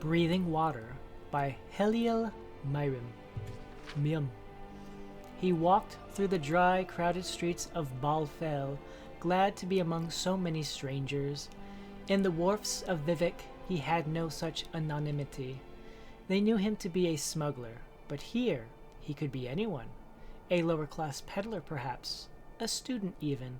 Breathing Water by Heliel Miram. He walked through the dry, crowded streets of Balfel, glad to be among so many strangers. In the wharfs of Vivek he had no such anonymity. They knew him to be a smuggler, but here he could be anyone. A lower-class peddler, perhaps. A student, even.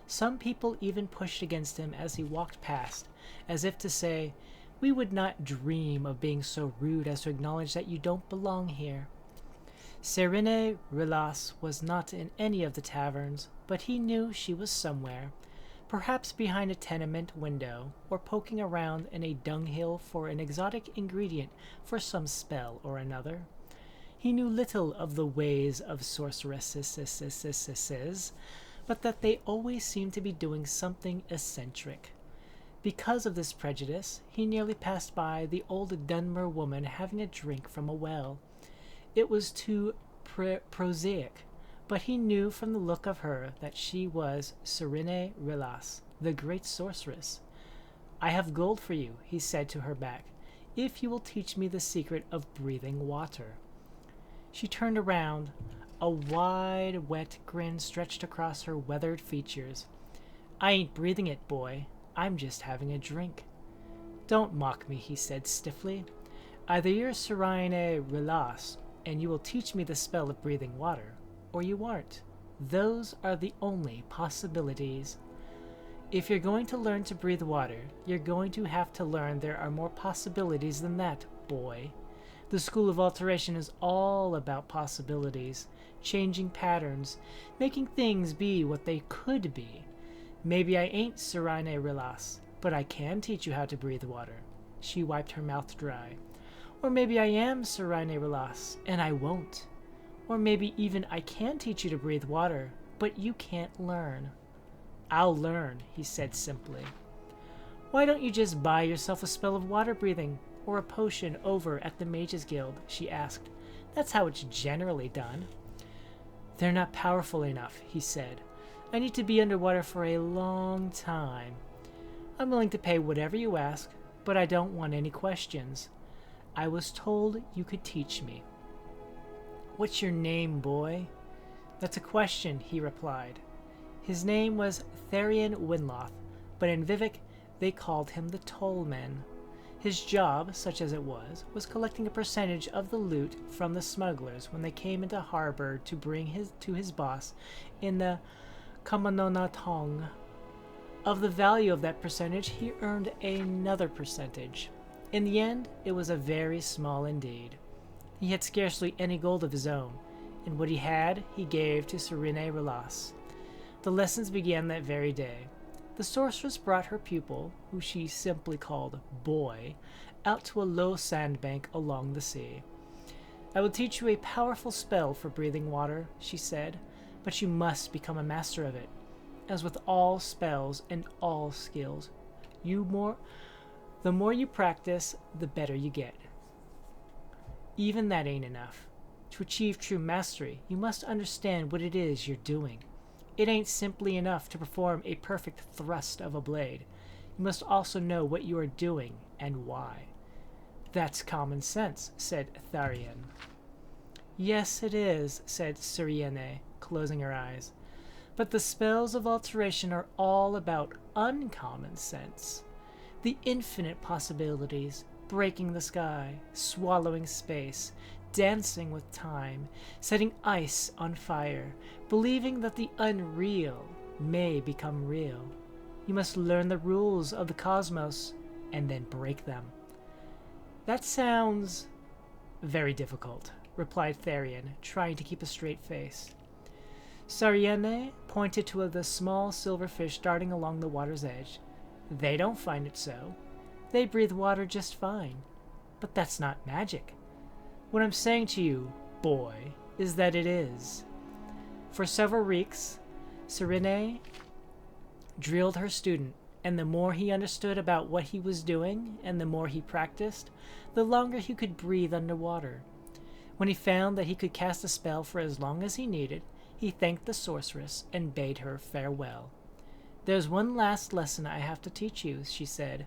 Some people even pushed against him as he walked past, as if to say, "We would not dream of being so rude as to acknowledge that you don't belong here." Serene Relas was not in any of the taverns, but he knew she was somewhere, perhaps behind a tenement window, or poking around in a dunghill for an exotic ingredient for some spell or another. He knew little of the ways of sorceresses, but that they always seemed to be doing something eccentric. Because of this prejudice, he nearly passed by the old Dunmer woman having a drink from a well. It was too prosaic, but he knew from the look of her that she was Serene Relas, the great sorceress. "I have gold for you," he said to her back, "if you will teach me the secret of breathing water." She turned around. A wide, wet grin stretched across her weathered features. "I ain't breathing it, boy. I'm just having a drink." "Don't mock me," he said stiffly. "Either you're Serene Relas, and you will teach me the spell of breathing water, or you aren't. Those are the only possibilities. If you're going to learn to breathe water, you're going to have to learn there are more possibilities than that, boy. The School of Alteration is all about possibilities, changing patterns, making things be what they could be. Maybe I ain't Serene Relas, but I can teach you how to breathe water." She wiped her mouth dry. "Or maybe I am Serene Relas, and I won't. Or maybe even I can teach you to breathe water, but you can't learn." "I'll learn," he said simply. "Why don't you just buy yourself a spell of water breathing, or a potion over at the Mages Guild?" she asked. "That's how it's generally done." "They're not powerful enough," he said. "I need to be underwater for a long time. I'm willing to pay whatever you ask, but I don't want any questions. I was told you could teach me." "What's your name, boy?" "That's a question," he replied. His name was Tharian Winloth, but in Vivek they called him the Tollman. His job, such as it was collecting a percentage of the loot from the smugglers when they came into harbor to bring to his boss in the Kamanona Tong. Of the value of that percentage, he earned another percentage. In the end, it was a very small indeed. He had scarcely any gold of his own, and what he had he gave to Serene Relas. The lessons began that very day. The sorceress brought her pupil, who she simply called Boy, out to a low sandbank along the sea. "I will teach you a powerful spell for breathing water," she said, "but you must become a master of it. As with all spells and all skills, the more you practice, the better you get. Even that ain't enough. To achieve true mastery, you must understand what it is you're doing. It ain't simply enough to perform a perfect thrust of a blade. You must also know what you are doing and why." "That's common sense," said Tharian. "Yes, it is," said Siriene, closing her eyes. "But the spells of alteration are all about uncommon sense. The infinite possibilities, breaking the sky, swallowing space, dancing with time, setting ice on fire, believing that the unreal may become real. You must learn the rules of the cosmos and then break them." "That sounds very difficult," replied Tharian, trying to keep a straight face. Sariene pointed to the small silver fish darting along the water's edge. "They don't find it so. They breathe water just fine. But that's not magic. What I'm saying to you, boy, is that it is." For several weeks, Serene drilled her student, and the more he understood about what he was doing, and the more he practiced, the longer he could breathe underwater. When he found that he could cast a spell for as long as he needed, he thanked the sorceress and bade her farewell. "There's one last lesson I have to teach you," she said.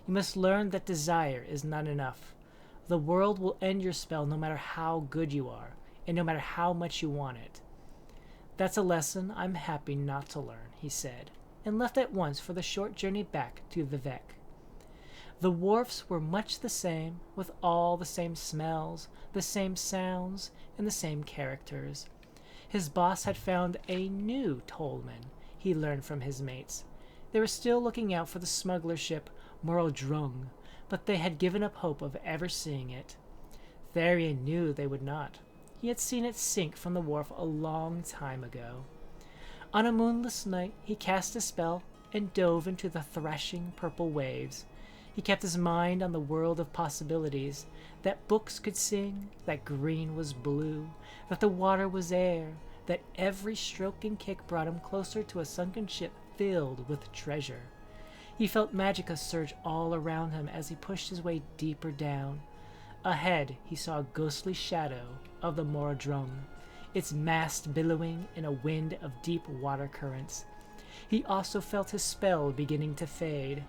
"You must learn that desire is not enough. The world will end your spell no matter how good you are, and no matter how much you want it. That's a lesson I'm happy not to learn, he said, and left at once for the short journey back to Vivek. The wharfs were much the same, with all the same smells, the same sounds, and the same characters. His boss had found a new tollman, he learned from his mates. They were still looking out for the smuggler ship Morodrung, but they had given up hope of ever seeing it. Tharian knew they would not. He had seen it sink from the wharf a long time ago. On a moonless night, he cast a spell and dove into the thrashing purple waves. He kept his mind on the world of possibilities, that books could sing, that green was blue, that the water was air, that every stroke and kick brought him closer to a sunken ship filled with treasure. He felt magicka surge all around him as he pushed his way deeper down. Ahead, he saw a ghostly shadow of the Morodrung, its mast billowing in a wind of deep water currents. He also felt his spell beginning to fade.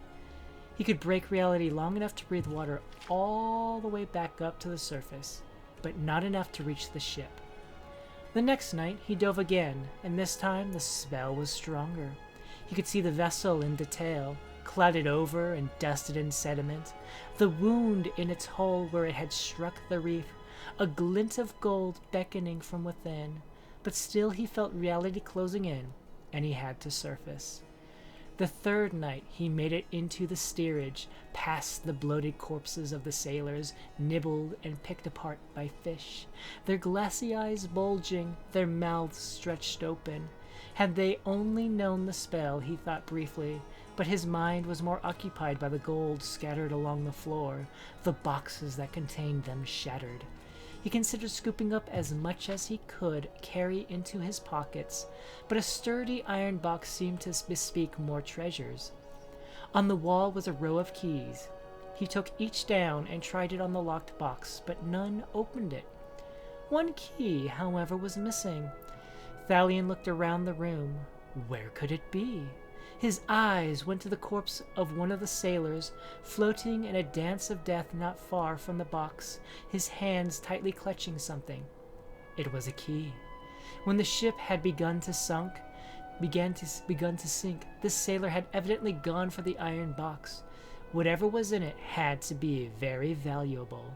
He could break reality long enough to breathe water all the way back up to the surface, but not enough to reach the ship. The next night, he dove again, and this time the spell was stronger. He could see the vessel in detail, clouded over and dusted in sediment, the wound in its hull where it had struck the reef, a glint of gold beckoning from within, but still he felt reality closing in, and he had to surface. The third night he made it into the steerage, past the bloated corpses of the sailors, nibbled and picked apart by fish, their glassy eyes bulging, their mouths stretched open. Had they only known the spell, he thought briefly, but his mind was more occupied by the gold scattered along the floor, the boxes that contained them shattered. He considered scooping up as much as he could carry into his pockets, but a sturdy iron box seemed to bespeak more treasures. On the wall was a row of keys. He took each down and tried it on the locked box, but none opened it. One key, however, was missing. Thalion looked around the room. Where could it be? His eyes went to the corpse of one of the sailors, floating in a dance of death not far from the box, his hands tightly clutching something. It was a key. When the ship had begun to sink, this sailor had evidently gone for the iron box. Whatever was in it had to be very valuable.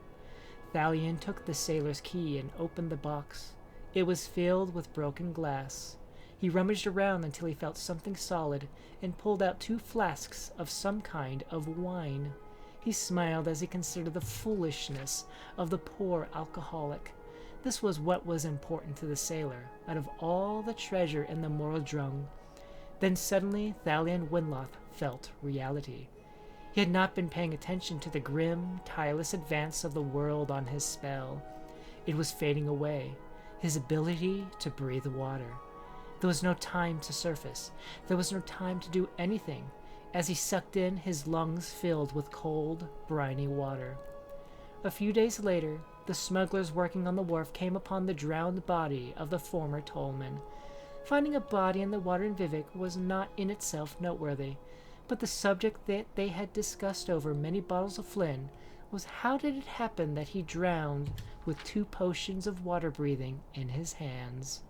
Thalion took the sailor's key and opened the box. It was filled with broken glass. He rummaged around until he felt something solid and pulled out 2 flasks of some kind of wine. He smiled as he considered the foolishness of the poor alcoholic. This was what was important to the sailor, out of all the treasure in the Morodrung. Then suddenly Thalion Winloth felt reality. He had not been paying attention to the grim, tireless advance of the world on his spell. It was fading away, his ability to breathe water. There was no time to surface. There was no time to do anything, as he sucked in, his lungs filled with cold, briny water. A few days later, the smugglers working on the wharf came upon the drowned body of the former tollman. Finding a body in the water in Vivek was not in itself noteworthy, but the subject that they had discussed over many bottles of Flynn was how did it happen that he drowned with 2 potions of water breathing in his hands.